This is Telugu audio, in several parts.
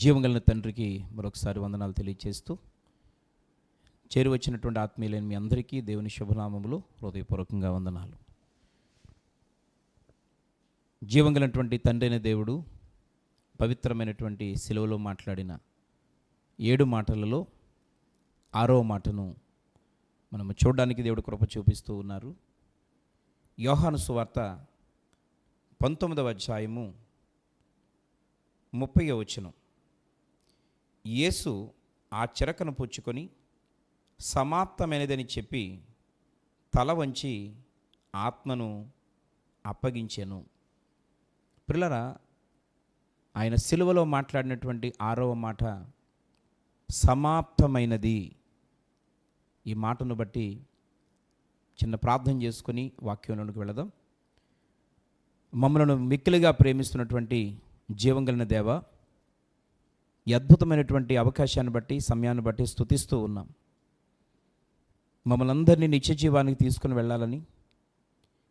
జీవగలిగిన తండ్రికి మరొకసారి వందనాలు తెలియజేస్తూ చేరువచ్చినటువంటి ఆత్మీయులైన మీ అందరికీ దేవుని శుభనామములు హృదయపూర్వకంగా వందనాలు. జీవగలిగినటువంటి తండ్రి అయిన దేవుడు పవిత్రమైనటువంటి శిలువలో మాట్లాడిన 7 మాటలలో 6వ మాటను మనము చూడడానికి దేవుడు కృప చూపిస్తూ ఉన్నారు. యోహాను సువార్త 19వ అధ్యాయము 30వ వచనం. యేసు ఆ చిరకను పుచ్చుకొని సమాప్తమైనదని చెప్పి తల వంచి ఆత్మను అప్పగించెను. ప్రియులారా, ఆయన సిలువలో మాట్లాడినటువంటి 6వ మాట సమాప్తమైనది. ఈ మాటను బట్టి చిన్న ప్రార్థన చేసుకుని వాక్యంలోనికి వెళదాం. మమ్మలను మిక్కిలిగా ప్రేమిస్తున్నటువంటి జీవం కలిగిన దేవ, ఈ అద్భుతమైనటువంటి అవకాశాన్ని బట్టి సమయాన్ని బట్టి స్తుతిస్తూ ఉన్నాం. మమ్మల్ని అందరినీ నిత్య జీవానికి తీసుకుని వెళ్ళాలని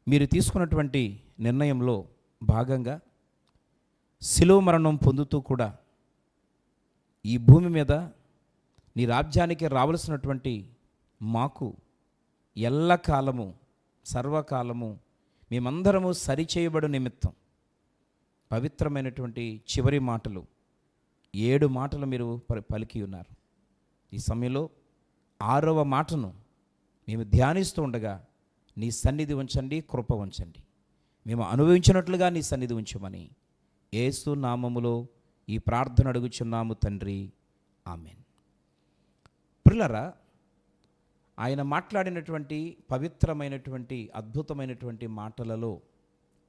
మీరు తీసుకున్నటువంటి నిర్ణయంలో భాగంగా శిలువ మరణం పొందుతూ కూడా ఈ భూమి మీద నీ రాజ్యానికి రావలసినటువంటి మాకు ఎల్లకాలము సర్వకాలము మేమందరము సరిచేయబడు నిమిత్తం పవిత్రమైనటువంటి చివరి మాటలు 7 మాటలు మీరు పలికి ఉన్నారు. ఈ సమయంలో 6వ మాటను మేము ధ్యానిస్తూ ఉండగా నీ సన్నిధి ఉంచండి, కృప ఉంచండి. మేము అనుభవించినట్లుగా నీ సన్నిధి ఉంచమని యేసు నామములో ఈ ప్రార్థన అడుగుచున్నాము తండ్రి, ఆమెన్. ప్రియులారా, ఆయన మాట్లాడినటువంటి పవిత్రమైనటువంటి అద్భుతమైనటువంటి మాటలలో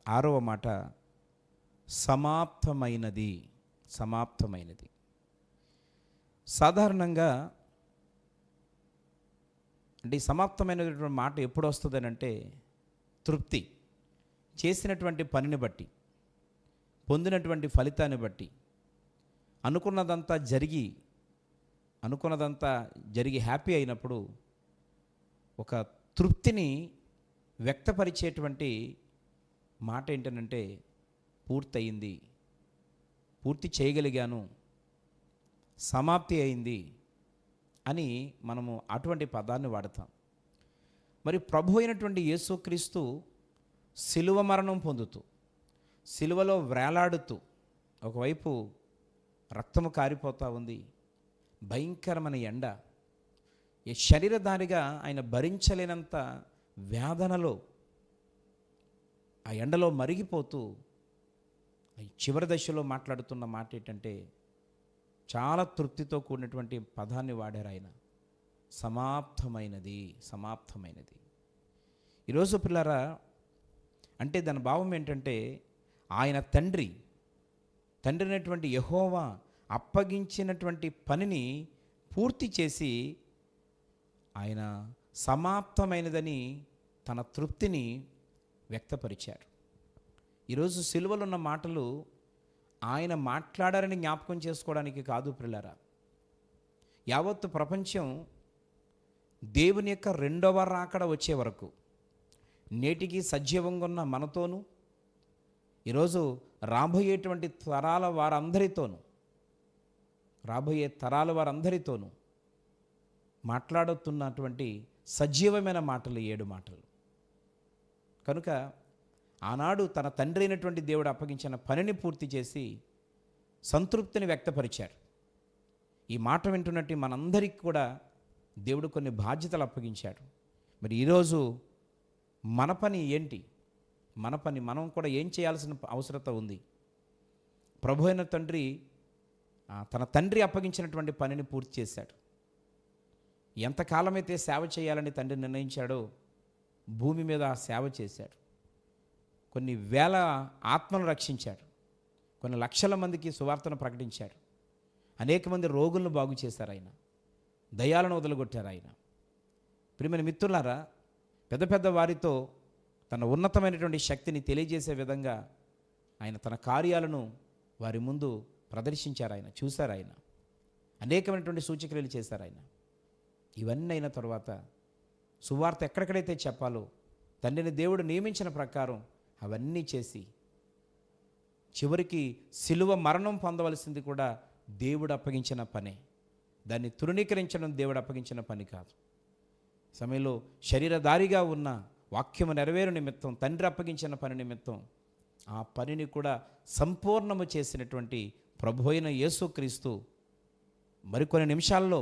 6వ మాట సమాప్తమైనది. సమాప్తమైనది. సాధారణంగా అంటే ఈ సమాప్తమైనటువంటి మాట ఎప్పుడు వస్తుందని అంటే తృప్తి, చేసినటువంటి పనిని బట్టి, పొందినటువంటి ఫలితాన్ని బట్టి, అనుకున్నదంతా జరిగి హ్యాపీ అయినప్పుడు ఒక తృప్తిని వ్యక్తపరిచేటువంటి మాట ఏంటనంటే పూర్తయింది, పూర్తి చేయగలిగాను, సమాప్తి అయింది అని మనము అటువంటి పదాన్ని వాడతాం. మరి ప్రభు అయినటువంటి యేసుక్రీస్తు శిలువ మరణం పొందుతూ, శిలువలో వేలాడుతూ, ఒకవైపు రక్తము కారిపోతూ ఉంది, భయంకరమైన ఎండ, ఈ శరీరధారిగా ఆయన భరించలేనంత వేదనలో ఆ ఎండలో మరిగిపోతూ చివరి దశలో మాట్లాడుతున్న మాట ఏంటంటే చాలా తృప్తితో కూడినటువంటి పదాన్ని వాడారు ఆయన. సమాప్తమైనది, సమాప్తమైనది. ఈరోజు పిల్లరా, అంటే దాని భావం ఏంటంటే ఆయన తండ్రి అయినటువంటి యెహోవా అప్పగించినటువంటి పనిని పూర్తి చేసి ఆయన సమాప్తమైనదని తన తృప్తిని వ్యక్తపరిచారు. ఈరోజు సిలువలో ఉన్న మాటలు ఆయన మాట్లాడారని జ్ఞాపకం చేసుకోవడానికి కాదు ప్రియులారా. యావత్తు ప్రపంచం దేవుని యొక్క 2వ రాకడ వచ్చే వరకు నేటికి సజీవంగా ఉన్న మనతోనూ, ఈరోజు రాబోయే తరాల వారందరితోనూ మాట్లాడుతున్నటువంటి సజీవమైన మాటలు 7 మాటలు. కనుక ఆనాడు తన తండ్రి అయినటువంటి దేవుడు అప్పగించిన పనిని పూర్తి చేసి సంతృప్తిని వ్యక్తపరిచారు. ఈ మాట వింటున్నట్టు మనందరికీ కూడా దేవుడు కొన్ని బాధ్యతలు అప్పగించాడు. మరి ఈరోజు మన పని ఏంటి? మనం కూడా ఏం చేయాల్సిన అవసరత ఉంది? ప్రభు అయిన తండ్రి తన తండ్రి అప్పగించినటువంటి పనిని పూర్తి చేశాడు. ఎంతకాలమైతే సేవ చేయాలని తండ్రి నిర్ణయించాడో భూమి మీద సేవ చేశాడు. కొన్ని వేల ఆత్మలను రక్షించాడు, కొన్ని లక్షల మందికి సువార్తను ప్రకటించాడు, అనేక మంది రోగులను బాగు చేశారు ఆయన, దయ్యాలను వదలగొట్టారు ఆయన. ప్రియమైన మిత్రులారా, పెద్ద పెద్ద వారితో తన ఉన్నతమైనటువంటి శక్తిని తెలియజేసే విధంగా ఆయన తన కార్యాలను వారి ముందు ప్రదర్శించారు. ఆయన చూశారు, ఆయన అనేకమైనటువంటి సూచక్రియలు చేశారు ఆయన. ఇవన్నీ అయిన తర్వాత సువార్త ఎక్కడెక్కడైతే చెప్పాలో తండ్రిని దేవుడు నియమించిన ప్రకారం అవన్నీ చేసి చివరికి శిలువ మరణం పొందవలసింది కూడా దేవుడు అప్పగించిన పనే. దాన్ని తృణీకరించడం దేవుడు అప్పగించిన పని కాదు. సమయంలో శరీరధారిగా ఉన్న వాక్యము నెరవేరు నిమిత్తం తండ్రి అప్పగించిన పని నిమిత్తం ఆ పనిని కూడా సంపూర్ణము చేసినటువంటి ప్రభు అయిన యేసుక్రీస్తు మరికొన్ని నిమిషాల్లో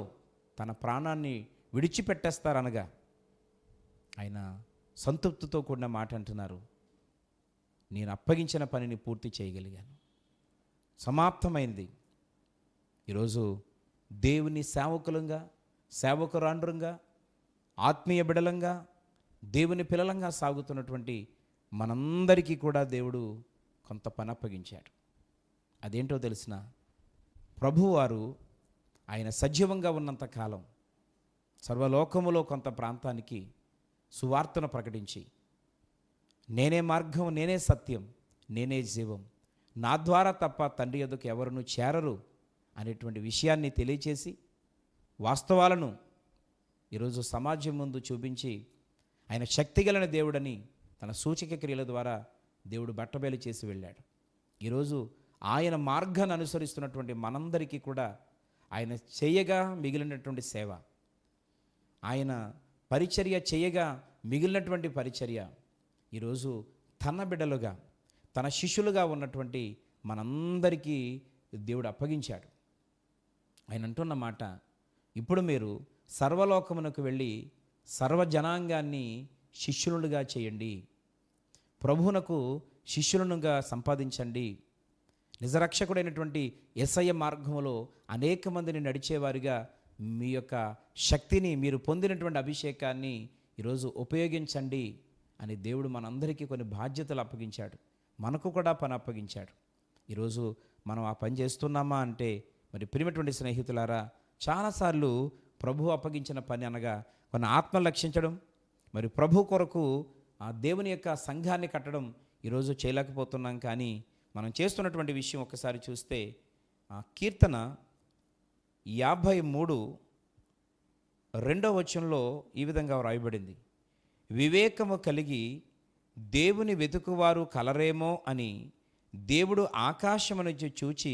తన ప్రాణాన్ని విడిచిపెట్టేస్తారనగా ఆయన సంతృప్తితో కూడిన మాట అంటున్నారు, నేను అప్పగించిన పనిని పూర్తి చేయగలిగాను, సమాప్తమైంది. ఈరోజు దేవుని సేవకులంగా, సేవకురాండ్రంగా, ఆత్మీయ బిడలంగా, దేవుని పిల్లలంగా సాగుతున్నటువంటి మనందరికీ కూడా దేవుడు కొంత పని అప్పగించాడు. అదేంటో తెలిసిన ప్రభువారు ఆయన సజీవంగా ఉన్నంత కాలం సర్వలోకములో కొంత ప్రాంతానికి సువార్తను ప్రకటించి, నేనే మార్గం, నేనే సత్యం, నేనే జీవం, నా ద్వారా తప్ప తండ్రి యొద్దకు ఎవరునూ చేరరు అనేటువంటి విషయాన్ని తెలియచేసి వాస్తవాలను ఈరోజు సమాజం ముందు చూపించి ఆయన శక్తిగల దేవుడని తన సూచక క్రియల ద్వారా దేవుడు బట్టబయలు చేసి వెళ్ళాడు. ఈరోజు ఆయన మార్గాన్ని అనుసరిస్తున్నటువంటి మనందరికీ కూడా ఆయన చేయగా మిగిలినటువంటి సేవ, ఆయన పరిచర్య చేయగా మిగిలినటువంటి పరిచర్య ఈరోజు తన బిడ్డలుగా, తన శిష్యులుగా ఉన్నటువంటి మనందరికీ దేవుడు అప్పగించాడు. ఆయన అంటున్న మాట, ఇప్పుడు మీరు సర్వలోకమునకు వెళ్ళి సర్వజనాంగాన్ని శిష్యులుగా చేయండి, ప్రభువునకు శిష్యులనుగా సంపాదించండి. నిజరక్షకుడైనటువంటి యేసయ్య మార్గములో అనేక మందిని నడిచేవారిగా మీ యొక్క శక్తిని, మీరు పొందినటువంటి అభిషేకాన్ని ఈరోజు ఉపయోగించండి అని దేవుడు మనందరికీ కొన్ని బాధ్యతలు అప్పగించాడు. మనకు కూడా పని అప్పగించాడు. ఈరోజు మనం ఆ పని చేస్తున్నామా అంటే, మరి ప్రియమైనటువంటి స్నేహితులారా, చాలాసార్లు ప్రభు అప్పగించిన పని అనగా కొన్ని ఆత్మలు రక్షించడం, మరి ప్రభు కొరకు ఆ దేవుని యొక్క సంఘాన్ని కట్టడం ఈరోజు చేయలేకపోతున్నాం. కానీ మనం చేస్తున్నటువంటి విషయం ఒకసారి చూస్తే, ఆ కీర్తన 53:2 ఈ విధంగా వ్రాయబడింది, వివేకము కలిగి దేవుని వెతుకువారు కలరేమో అని దేవుడు ఆకాశము నుంచి చూచి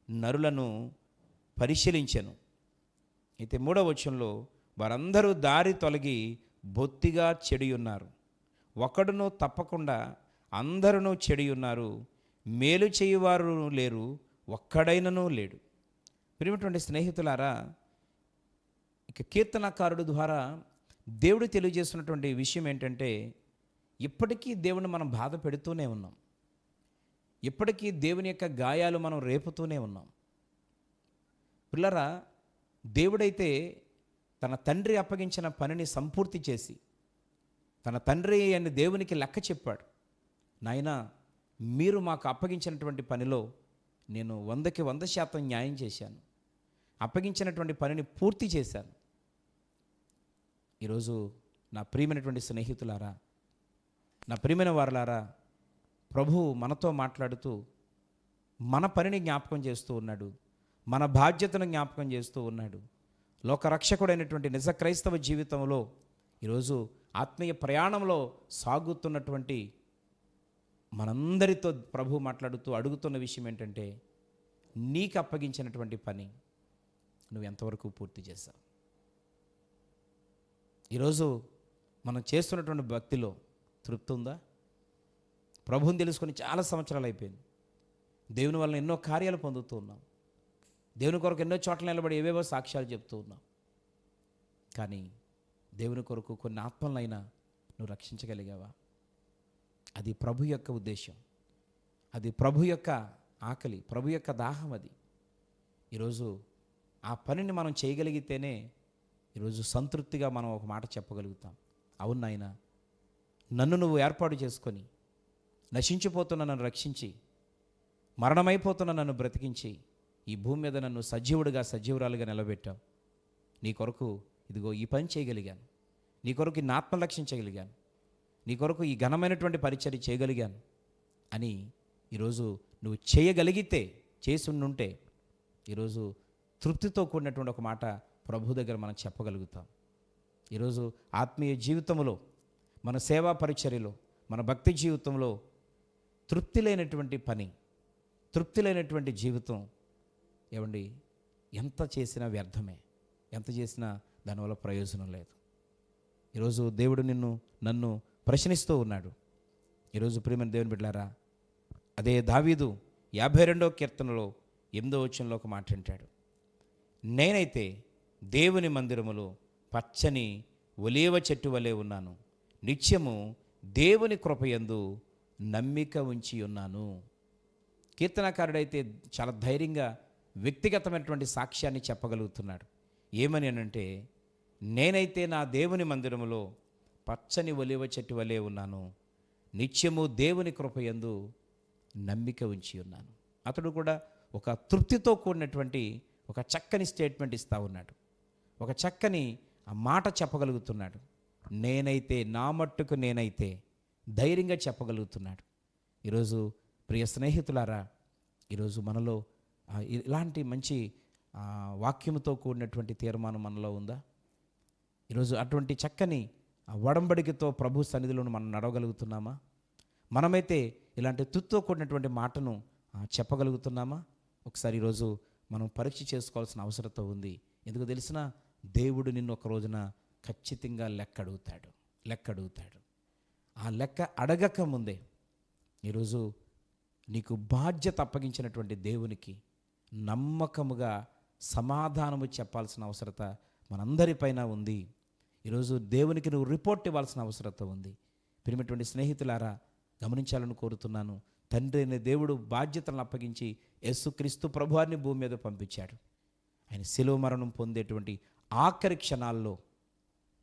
నరులను పరిశీలించెను. అయితే 3వ వారందరూ దారి తొలగి బొత్తిగా చెడి ఉన్నారు, ఒకడును తప్పకుండా అందరూ చెడి ఉన్నారు, మేలు చేయువారు లేరు, ఒక్కడైనను లేడు. ప్రియమైనటువంటి స్నేహితులారా, ఇక కీర్తనకారుడు ద్వారా దేవుడు తెలియజేస్తున్నటువంటి విషయం ఏంటంటే, ఇప్పటికీ దేవుని మనం బాధ పెడుతూనే ఉన్నాం, ఇప్పటికీ దేవుని యొక్క గాయాలు మనం రేపుతూనే ఉన్నాం. పిల్లరా, దేవుడైతే తన తండ్రి అప్పగించిన పనిని సంపూర్తి చేసి తన తండ్రి అని దేవునికి లెక్క చెప్పాడు. నాయనా, మీరు మాకు అప్పగించినటువంటి పనిలో నేను 100కి 100% న్యాయం చేశాను, అప్పగించినటువంటి పనిని పూర్తి చేశాను. ఈరోజు నా ప్రియమైనటువంటి స్నేహితులారా, నా ప్రియమైన వారులారా, ప్రభువు మనతో మాట్లాడుతూ మన పనిని జ్ఞాపకం చేస్తూ ఉన్నాడు, మన బాధ్యతను జ్ఞాపకం చేస్తూ ఉన్నాడు. లోకరక్షకుడైనటువంటి నిజ క్రైస్తవ జీవితంలో ఈరోజు ఆత్మీయ ప్రయాణంలో సాగుతున్నటువంటి మనందరితో ప్రభు మాట్లాడుతూ అడుగుతున్న విషయం ఏంటంటే, నీకు అప్పగించినటువంటి పని నువ్వు ఎంతవరకు పూర్తి చేశావు? ఈరోజు మనం చేస్తున్నటువంటి భక్తిలో తృప్తి ఉందా? ప్రభువుని తెలుసుకొని చాలా సంవత్సరాలు అయిపోయింది, దేవుని వలన ఎన్నో కార్యాలు పొందుతూ ఉన్నాం, దేవుని కొరకు ఎన్నో చోట్ల నిలబడి ఏవేవో సాక్ష్యాలు చెప్తూ ఉన్నాం. కానీ దేవుని కొరకు కొన్ని ఆత్మలైనా నువ్వు రక్షించగలిగావా? అది ప్రభు యొక్క ఉద్దేశం, అది ప్రభు యొక్క ఆకలి, ప్రభు యొక్క దాహం. అది ఈరోజు ఆ పనిని మనం చేయగలిగితేనే ఈరోజు సంతృప్తిగా మనం ఒక మాట చెప్పగలుగుతాం, అవును నాయనా, నన్ను నువ్వు ఏర్పాటు చేసుకొని నశించిపోతున్న నన్ను రక్షించి, మరణమైపోతున్న నన్ను బ్రతికించి, ఈ భూమి మీద నన్ను సజీవుడిగా సజీవురాలుగా నిలబెట్టావు. నీ కొరకు ఇదిగో ఈ పని చేయగలిగాను, నీ కొరకు ఈ ఆత్మ రక్షించగలిగాను, నీ కొరకు ఈ ఘనమైనటువంటి పరిచర్య చేయగలిగాను అని ఈరోజు నువ్వు చేయగలిగితే, చేసుంటే ఈరోజు తృప్తితో కూడినటువంటి ఒక మాట ప్రభు దగ్గర మనం చెప్పగలుగుతాం. ఈరోజు ఆత్మీయ జీవితంలో, మన సేవా పరిచర్యలో, మన భక్తి జీవితంలో తృప్తి లేనటువంటి పని, తృప్తి లేనటువంటి జీవితం ఏమండి, ఎంత చేసినా వ్యర్థమే, ఎంత చేసినా దానివల్ల ప్రయోజనం లేదు. ఈరోజు దేవుడు నన్ను ప్రశ్నిస్తూ ఉన్నాడు. ఈరోజు ప్రియమైన దేవుని బిడ్డలారా, అదే దావీదు 52వ కీర్తనలో 8వ వచనంలో ఒక మాట అంటాడు, నేనైతే దేవుని మందిరములో పచ్చని ఒలీవ చెట్టు వలె ఉన్నాను, నిత్యము దేవుని కృపయందు నమ్మిక ఉంచి ఉన్నాను. కీర్తనకారుడైతే చాలా ధైర్యంగా వ్యక్తిగతమైనటువంటి సాక్ష్యాన్ని చెప్పగలుగుతున్నాడు. ఏమని అనంటే, నేనైతే నా దేవుని మందిరములో పచ్చని ఒలీవ చెట్టు వలె ఉన్నాను, నిత్యము దేవుని కృపయందు నమ్మిక ఉంచి ఉన్నాను. అతడు కూడా ఒక తృప్తితో కూడినటువంటి ఒక చక్కని స్టేట్మెంట్ ఇస్తూ ఉన్నాడు, ఒక చక్కని ఆ మాట చెప్పగలుగుతున్నాడు. నేనైతే, నా మట్టుకు నేనైతే ధైర్యంగా చెప్పగలుగుతున్నాడు. ఈరోజు ప్రియ స్నేహితులారా, ఈరోజు మనలో ఇలాంటి మంచి వాక్యముతో కూడినటువంటి తీర్మానం మనలో ఉందా? ఈరోజు అటువంటి చక్కని ఒడంబడికతో ప్రభు సన్నిధిలో మనం నడవగలుగుతున్నామా? మనమైతే ఇలాంటి తుత్తో కూడినటువంటి మాటను చెప్పగలుగుతున్నామా? ఒకసారి ఈరోజు మనం పరీక్ష చేసుకోవాల్సిన అవసరత ఉంది. ఎందుకు తెలిసిన, దేవుడు నిన్ను ఒక రోజున ఖచ్చితంగా లెక్క అడుగుతాడు. ఆ లెక్క అడగక ముందే ఈరోజు నీకు బాధ్యత అప్పగించినటువంటి దేవునికి నమ్మకముగా సమాధానము చెప్పాల్సిన అవసరత మనందరిపైన ఉంది. ఈరోజు దేవునికి నువ్వు రిపోర్ట్ ఇవ్వాల్సిన అవసరత ఉంది. ప్రియమైనటువంటి స్నేహితులారా, గమనించాలని కోరుతున్నాను. తండ్రి అనే దేవుడు బాధ్యతలను అప్పగించి యేసుక్రీస్తు ప్రభువారిని భూమి మీద పంపించాడు. ఆయన శిలువ మరణం పొందేటువంటి ఆఖరి క్షణాల్లో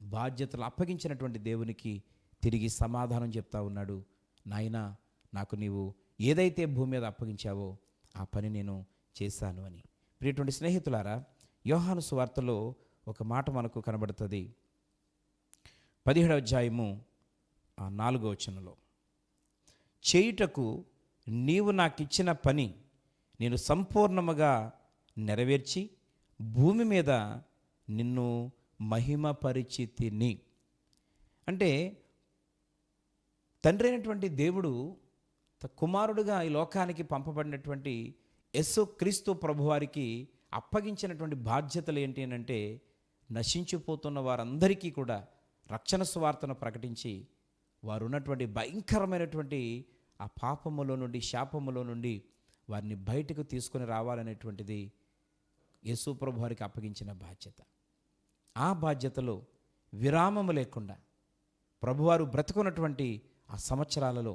బాధ్యతలు అప్పగించినటువంటి దేవునికి తిరిగి సమాధానం చెప్తా ఉన్నాడు. నాయనా, నాకు నీవు ఏదైతే భూమి మీద అప్పగించావో ఆ పని నేను చేశాను అని. ప్రియటువంటి స్నేహితులారా, యోహాను సువార్తలో ఒక మాట మనకు కనబడుతుంది. 17వ అధ్యాయము 4వ వచనంలో, చేయుటకు నీవు నాకిచ్చిన పని నేను సంపూర్ణముగా నెరవేర్చి భూమి మీద నిన్ను మహిమపరిచితిని. అంటే తండ్రి అయినటువంటి దేవుడు కుమారుడుగా ఈ లోకానికి పంపబడినటువంటి యేసుక్రీస్తు ప్రభువారికి అప్పగించినటువంటి బాధ్యతలు ఏంటి అంటే, నశించిపోతున్న వారందరికీ కూడా రక్షణ సువార్తను ప్రకటించి వారు ఉన్నటువంటి భయంకరమైనటువంటి ఆ పాపములో నుండి, శాపములో నుండి వారిని బయటకు తీసుకొని రావాలనేటువంటిది యేసు ప్రభువారికి అప్పగించిన బాధ్యత. ఆ బాధ్యతలో విరామము లేకుండా ప్రభువారు బ్రతుకున్నటువంటి ఆ సంవత్సరాలలో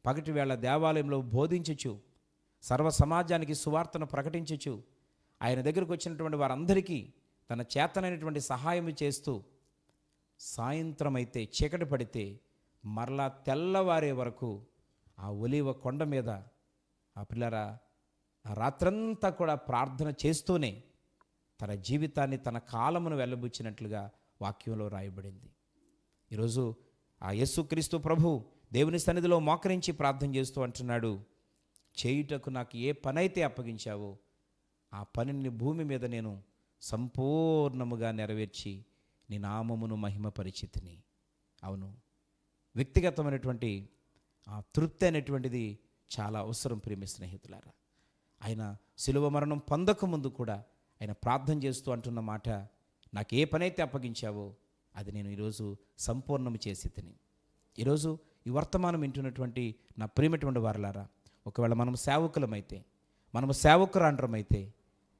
పగటి వేళ దేవాలయంలో బోధించుచు, సర్వ సమాజానికి సువార్తను ప్రకటించుచు, ఆయన దగ్గరకు వచ్చినటువంటి వారందరికీ తన చేతనైనటువంటి సహాయం చేస్తూ, సాయంత్రం అయితే చీకటి పడితే మరలా తెల్లవారే వరకు ఆ ఒలీవ కొండ మీద ఆ పిల్లరా ఆ రాత్రంతా కూడా ప్రార్థన చేస్తూనే తన జీవితాన్ని, తన కాలమును వెళ్ళబుచ్చినట్లుగా వాక్యంలో రాయబడింది. ఈరోజు ఆ యేసుక్రీస్తు ప్రభు దేవుని సన్నిధిలో మోకరించి ప్రార్థన చేస్తూ అంటున్నాడు, చేయుటకు నాకు ఏ పనైతే అప్పగించావో ఆ పనిని భూమి మీద నేను సంపూర్ణముగా నెరవేర్చి నీ నామమును మహిమపరిచితిని. అవును, వ్యక్తిగతమైనటువంటి ఆ తృప్తి అనేటువంటిది చాలా అవసరం. ప్రియమైన స్నేహితులారా, ఆయన శిలువ మరణం పొందకముందు కూడా ఆయన ప్రార్థన చేస్తూ అంటున్న మాట, నాకు ఏ పనైతే అప్పగించావో అది నేను ఈరోజు సంపూర్ణము చేసి తిని. ఈరోజు ఈ వర్తమానం వింటున్నటువంటి నా ప్రియమైనటువంటి వారలారా, ఒకవేళ మనం సేవకులమైతే, మనము సేవకురాండ్రమైతే,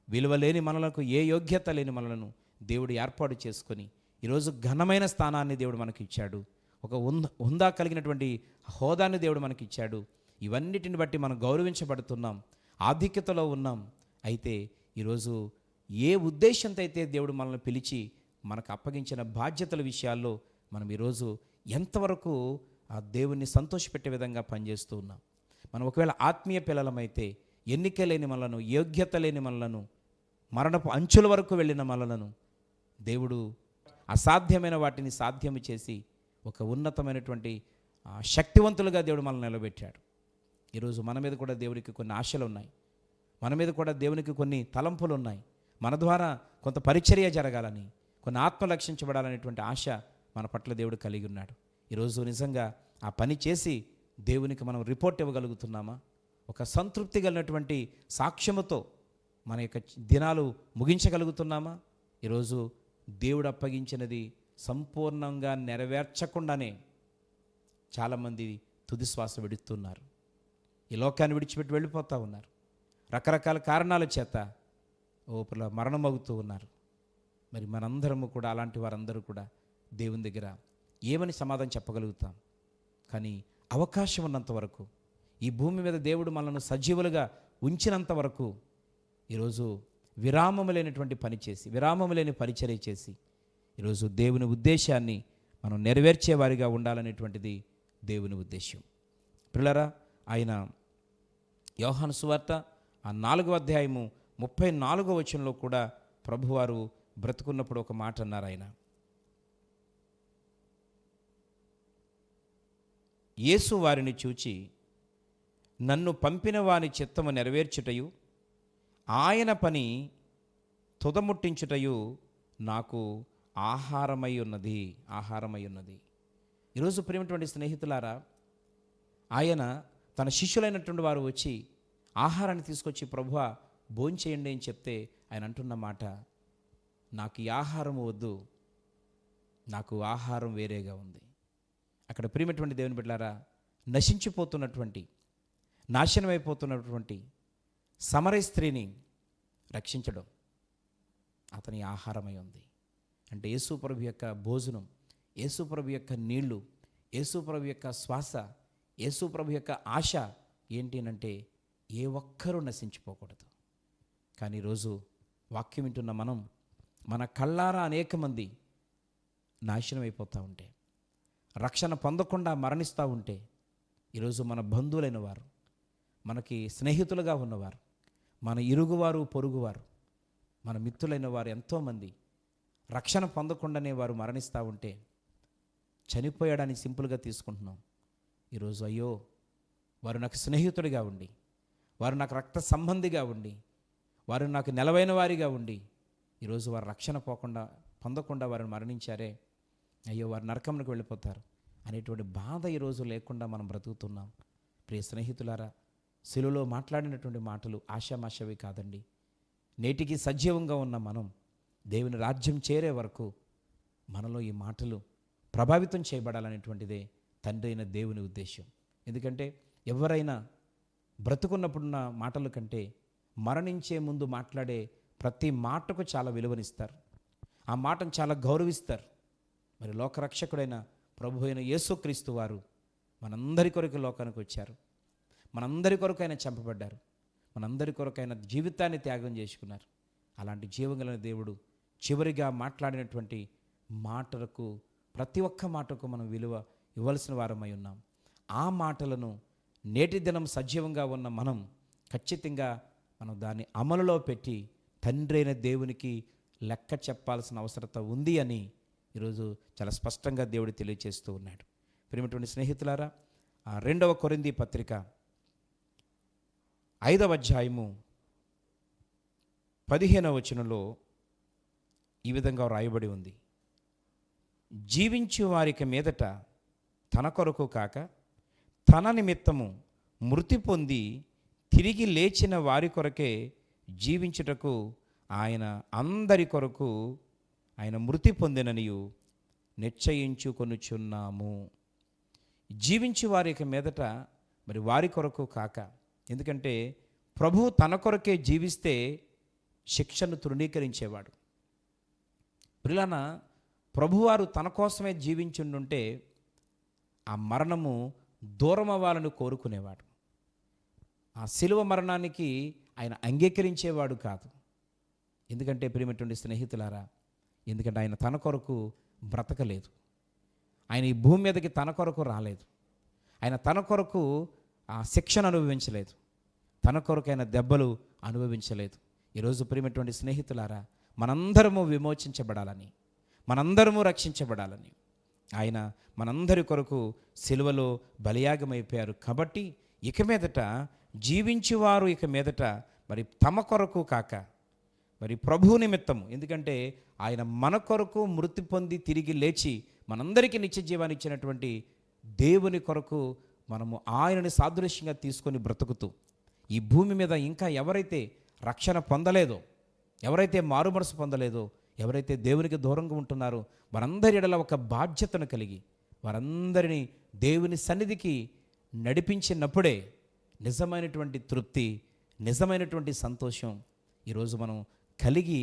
విలువ లేని మనలకు, ఏ యోగ్యత లేని మనలను దేవుడు ఏర్పాటు చేసుకొని ఈరోజు ఘనమైన స్థానాన్ని దేవుడు మనకి ఇచ్చాడు. ఒక హుందా కలిగినటువంటి హోదాన్ని దేవుడు మనకి ఇచ్చాడు. ఇవన్నిటిని బట్టి మనం గౌరవించబడుతున్నాం, ఆధిక్యతలో ఉన్నాం. అయితే ఈరోజు ఏ ఉద్దేశంతో అయితే దేవుడు మనల్ని పిలిచి మనకు అప్పగించిన బాధ్యతల విషయాల్లో మనం ఈరోజు ఎంతవరకు ఆ దేవుణ్ణి సంతోషపెట్టే విధంగా పనిచేస్తూ ఉన్నాం. మనం ఒకవేళ ఆత్మీయ పిల్లలమైతే, ఎన్నిక లేని మనలను, యోగ్యత లేని మనలను, మరణపు అంచుల వరకు వెళ్ళిన మనలను దేవుడు అసాధ్యమైన వాటిని సాధ్యము చేసి ఒక ఉన్నతమైనటువంటి శక్తివంతులుగా దేవుడు మనల్ని నిలబెట్టాడు. ఈరోజు మన మీద కూడా దేవునికి కొన్ని ఆశలు ఉన్నాయి, మన మీద కూడా దేవునికి కొన్ని తలంపులు ఉన్నాయి. మన ద్వారా కొంత పరిచర్య జరగాలని, కొన్ని ఆత్మ రక్షించబడాలనేటువంటి ఆశ మన పట్ల దేవుడు కలిగి ఉన్నాడు. ఈరోజు నిజంగా ఆ పని చేసి దేవునికి మనం రిపోర్ట్ ఇవ్వగలుగుతున్నామా? ఒక సంతృప్తి కలిగినటువంటి సాక్ష్యముతో మన యొక్క దినాలు ముగించగలుగుతున్నామా? ఈరోజు దేవుడు అప్పగించినది సంపూర్ణంగా నెరవేర్చకుండానే చాలామంది తుది శ్వాస విడుస్తున్నారు. ఈ లోకాన్ని విడిచిపెట్టి వెళ్ళిపోతూ ఉన్నారు. రకరకాల కారణాల చేత మరణమవుతూ ఉన్నారు. మరి మనందరము కూడా, అలాంటి వారందరూ కూడా దేవుని దగ్గర ఏమని సమాధానం చెప్పగలుగుతాం? కానీ అవకాశం ఉన్నంత వరకు, ఈ భూమి మీద దేవుడు మనల్ని సజీవులుగా ఉంచినంత వరకు ఈరోజు విరామము లేనటువంటి పని చేసి, విరామము లేని పరిచర్య చేసి ఈరోజు దేవుని ఉద్దేశాన్ని మనం నెరవేర్చేవారిగా ఉండాలనేటువంటిది దేవుని ఉద్దేశం. పిల్లరా, ఆయన యోహాను సువార్త 4వ అధ్యాయము 34వ వచనంలో కూడా ప్రభువారు బ్రతుకున్నప్పుడు ఒక మాట అన్నారు. ఆయన యేసు వారిని చూచి, నన్ను పంపిన వాని చిత్తము నెరవేర్చుటయు ఆయన పని తుదముట్టించుటయు నాకు ఆహారమై ఉన్నది. ఈరోజు ప్రియమైనటువంటి స్నేహితులారా, ఆయన తన శిష్యులైనటువంటి వారు వచ్చి ఆహారాన్ని తీసుకొచ్చి, ప్రభువా భోంచేయండి అని చెప్తే ఆయన అంటున్న మాట, నాకు ఈ ఆహారం వద్దు, నాకు ఆహారం వేరేగా ఉంది. అక్కడ ప్రియమైనటువంటి దేవుని బిడ్డలారా, నశించిపోతున్నటువంటి, నాశనమైపోతున్నటువంటి సమరయ స్త్రీని రక్షించడం అతని ఆహారమై ఉంది. అంటే యేసుప్రభు యొక్క భోజనం, యేసుప్రభు యొక్క నీళ్లు, యేసుప్రభు యొక్క శ్వాస, యేసుప్రభు యొక్క ఆశ ఏంటి అంటే ఏ ఒక్కరూ నశించిపోకూడదు. కానీ ఈరోజు వాక్యం వింటున్న మనం, మన కళ్ళారా అనేక మంది నాశనం అయిపోతూ ఉంటే, రక్షణ పొందకుండా మరణిస్తూ ఉంటే, ఈరోజు మన బంధువులైన వారు, మనకి స్నేహితులుగా ఉన్నవారు, మన ఇరుగువారు, పొరుగువారు, మన మిత్రులైన వారు ఎంతోమంది రక్షణ పొందకుండానే వారు మరణిస్తూ ఉంటే, చనిపోయాడని సింపుల్గా తీసుకుంటున్నాం. ఈరోజు అయ్యో, వారు నాకు స్నేహితుడిగా ఉండి, వారు నాకు రక్త సంబంధిగా ఉండి, వారు నాకు నెలవైన వారిగా ఉండి, ఈరోజు వారు రక్షణ పొందకుండా వారిని మరణించారే, అయ్యో వారు నరకంలోకి వెళ్ళిపోతారు అనేటువంటి బాధ ఈరోజు లేకుండా మనం బ్రతుకుతున్నాం. ప్రియ స్నేహితులారా, శిలువలో మాట్లాడినటువంటి మాటలు ఆషామాషవి కాదండి. నేటికి సజీవంగా ఉన్న మనం దేవుని రాజ్యం చేరే వరకు మనలో ఈ మాటలు ప్రభావితం చేయబడాలనేటువంటిదే తండ్రి అయిన దేవుని ఉద్దేశం. ఎందుకంటే ఎవరైనా బ్రతుకున్నప్పుడున్న మాటల కంటే మరణించే ముందు మాట్లాడే ప్రతి మాటకు చాలా విలువనిస్తారు, ఆ మాటను చాలా గౌరవిస్తారు. మరి లోకరక్షకుడైన ప్రభు అయిన యేసుక్రీస్తు వారు మనందరి కొరకు లోకానికి వచ్చారు, మనందరి కొరకు ఆయన చంపబడ్డారు, మనందరి కొరకు ఆయన జీవితాన్ని త్యాగం చేసుకున్నారు. అలాంటి జీవగల దేవుడు చివరిగా మాట్లాడినటువంటి మాటలకు, ప్రతి ఒక్క మాటకు మనం విలువ ఇవ్వాల్సిన వారమై ఉన్నాం. ఆ మాటలను నేటి దినం సజీవంగా ఉన్న మనం ఖచ్చితంగా మనం దాన్ని అమలులో పెట్టి తండ్రి అయిన దేవునికి లెక్క చెప్పాల్సిన అవసరత ఉంది అని ఈరోజు చాలా స్పష్టంగా దేవుడు తెలియజేస్తూ ఉన్నాడు. ప్రియమైనటువంటి స్నేహితులారా, 2వ కొరింథీ పత్రిక 5వ అధ్యాయము 15వ వచనంలో ఈ విధంగా రాయబడి ఉంది. జీవించు వారికి మీదట తన కొరకు కాక తన నిమిత్తము మృతి పొంది తిరిగి లేచిన వారి కొరకే జీవించుటకు ఆయన అందరి కొరకు ఆయన మృతి పొందిననియు నిశ్చయించుకొనుచున్నాము. జీవించు వారికి మీదట మరి వారి కొరకు కాక, ఎందుకంటే ప్రభువు తన కొరకే జీవిస్తే శిక్షను తృణీకరించేవాడు. ప్రియులాన, ప్రభువారు తన కోసమే జీవించుండుంటే ఆ మరణము దూరం అవ్వాలని కోరుకునేవాడు. ఆ శిలువ మరణానికి ఆయన అంగీకరించేవాడు కాదు. ఎందుకంటే ప్రియమైనటువంటి స్నేహితులారా, ఎందుకంటే ఆయన తన కొరకు బ్రతకలేదు, ఆయన ఈ భూమి మీదకి తన కొరకు రాలేదు, ఆయన తన కొరకు ఆ శిక్షను అనుభవించలేదు, తన కొరకు ఆయన దెబ్బలు అనుభవించలేదు. ఈరోజు ప్రియమైనటువంటి స్నేహితులారా, మనందరము విమోచించబడాలని, మనందరము రక్షించబడాలని ఆయన మనందరి కొరకు సిలువలో బలియాగమైపోయారు. కాబట్టి ఇక మీదట జీవించువారు ఇక మీదట మరి తమ కొరకు కాక మరి ప్రభువు నిమిత్తము, ఎందుకంటే ఆయన మన కొరకు మృతి పొంది తిరిగి లేచి మనందరికీ నిత్య జీవాన్ని ఇచ్చినటువంటి దేవుని కొరకు మనము ఆయనని సాదృశ్యంగా తీసుకొని బ్రతుకుతూ ఈ భూమి మీద ఇంకా ఎవరైతే రక్షణ పొందలేదో, ఎవరైతే మారుమనసు పొందలేదో, ఎవరైతే దేవునికి దూరంగా ఉంటున్నారో వారందరి ఎడల ఒక బాధ్యతను కలిగి వారందరినీ దేవుని సన్నిధికి నడిపించినప్పుడే నిజమైనటువంటి తృప్తి, నిజమైనటువంటి సంతోషం ఈరోజు మనం కలిగి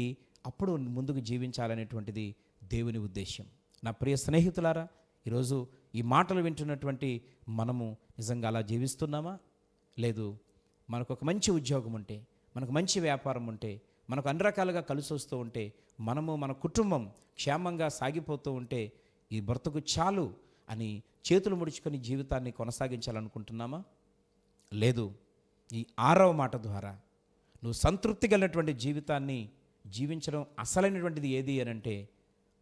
అప్పుడు ముందుకు జీవించాలనేటువంటిది దేవుని ఉద్దేశం. నా ప్రియ స్నేహితులారా, ఈరోజు ఈ మాటలు వింటున్నటువంటి మనము నిజంగా అలా జీవిస్తున్నామా? లేదు. మనకు ఒక మంచి ఉద్యోగం ఉంటే, మనకు మంచి వ్యాపారం ఉంటే, మనకు అన్ని రకాలుగా కలిసి వస్తూ ఉంటే, మనము మన కుటుంబం క్షేమంగా సాగిపోతూ ఉంటే ఈ బ్రతుకు చాలు అని చేతులు ముడుచుకొని జీవితాన్ని కొనసాగించాలనుకుంటున్నామా? లేదు. ఈ 6వ మాట ద్వారా నువ్వు సంతృప్తి కలిగినటువంటి జీవితాన్ని జీవించడం అసలైనటువంటిది ఏది అనంటే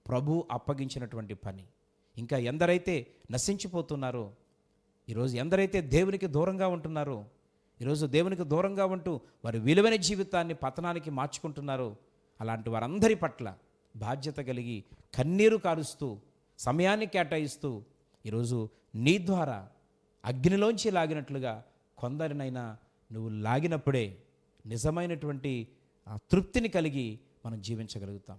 ప్రభు అప్పగించినటువంటి పని. ఇంకా ఎందరైతే నశించిపోతున్నారో, ఈరోజు ఎందరైతే దేవునికి దూరంగా ఉంటున్నారో, ఈరోజు దేవునికి దూరంగా ఉంటూ వారి విలువైన జీవితాన్ని పతనానికి మార్చుకుంటున్నారో, అలాంటి వారందరి పట్ల బాధ్యత కలిగి కన్నీరు కారుస్తూ సమయాన్ని కేటాయిస్తూ ఈరోజు నీ ద్వారా అగ్నిలోంచి లాగినట్లుగా కొందరినైనా నువ్వు లాగినప్పుడే నిజమైనటువంటి ఆ తృప్తిని కలిగి మనం జీవించగలుగుతాం.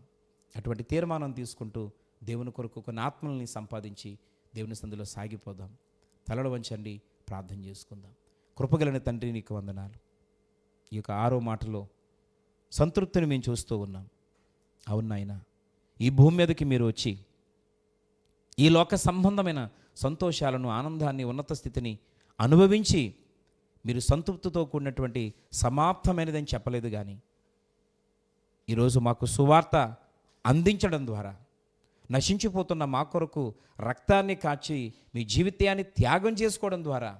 అటువంటి తీర్మానం తీసుకుంటూ దేవుని కొరకు కొన్ని ఆత్మల్ని సంపాదించి దేవుని సందులో సాగిపోదాం. తలలు వంచండి, ప్రార్థన చేసుకుందాం. కృపగలిగిన తండ్రి, నీకు వందనాలు. ఈ యొక్క 6వ మాటలో సంతృప్తిని మేము చూస్తూ ఉన్నాం. అవును నాయనా, ఈ భూమి మీదకి మీరు వచ్చి ఈ లోక సంబంధమైన సంతోషాలను, ఆనందాన్ని, ఉన్నత స్థితిని అనుభవించి మీరు సంతృప్తితో కూడినటువంటి సమాప్తమైనదని చెప్పలేదు. కానీ ఈరోజు మాకు సువార్త అందించడం ద్వారా నశించిపోతున్న మా కొరకు రక్తాన్ని కాచి మీ జీవితాన్ని త్యాగం చేసుకోవడం ద్వారా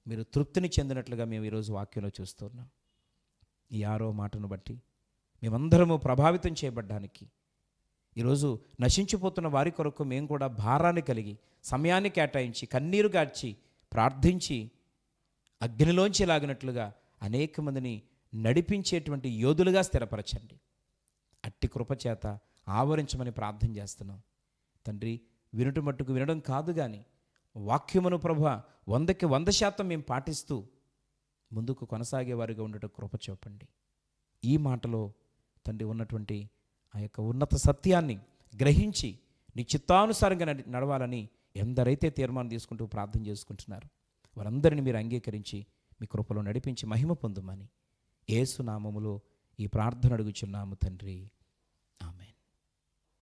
మీరు తృప్తిని చెందినట్లుగా మేము ఈరోజు వాక్యంలో చూస్తున్నాం. ఈ 6వ మాటను బట్టి మేమందరము ప్రభావితం చేయబడ్డానికి ఈరోజు నశించిపోతున్న వారి కొరకు మేము కూడా భారాన్ని కలిగి సమయాన్ని కేటాయించి కన్నీరు గార్చి ప్రార్థించి అగ్నిలోంచి లాగినట్లుగా అనేక మందిని నడిపించేటువంటి యోధులుగా స్థిరపరచండి. అట్టి కృపచేత ఆవరించమని ప్రార్థన చేస్తున్నాం తండ్రి. వినుట మట్టుకు వినడం కాదు కానీ వాక్యమును ప్రభువా 100కి 100% మేము పాటిస్తూ ముందుకు కొనసాగేవారిగా ఉండట కృప చూపండి. ఈ మాటలో తండ్రి ఉన్నటువంటి ఆ యొక్క ఉన్నత సత్యాన్ని గ్రహించి నీ చిత్తానుసారంగా నడవాలని ఎందరైతే తీర్మానం తీసుకుంటూ ప్రార్థన చేసుకుంటున్నారు వారందరినీ మీరు అంగీకరించి మీ కృపలో నడిపించి మహిమ పొందుమని యేసు నామములో ఈ ప్రార్థన అడుగుచున్నాము తండ్రి.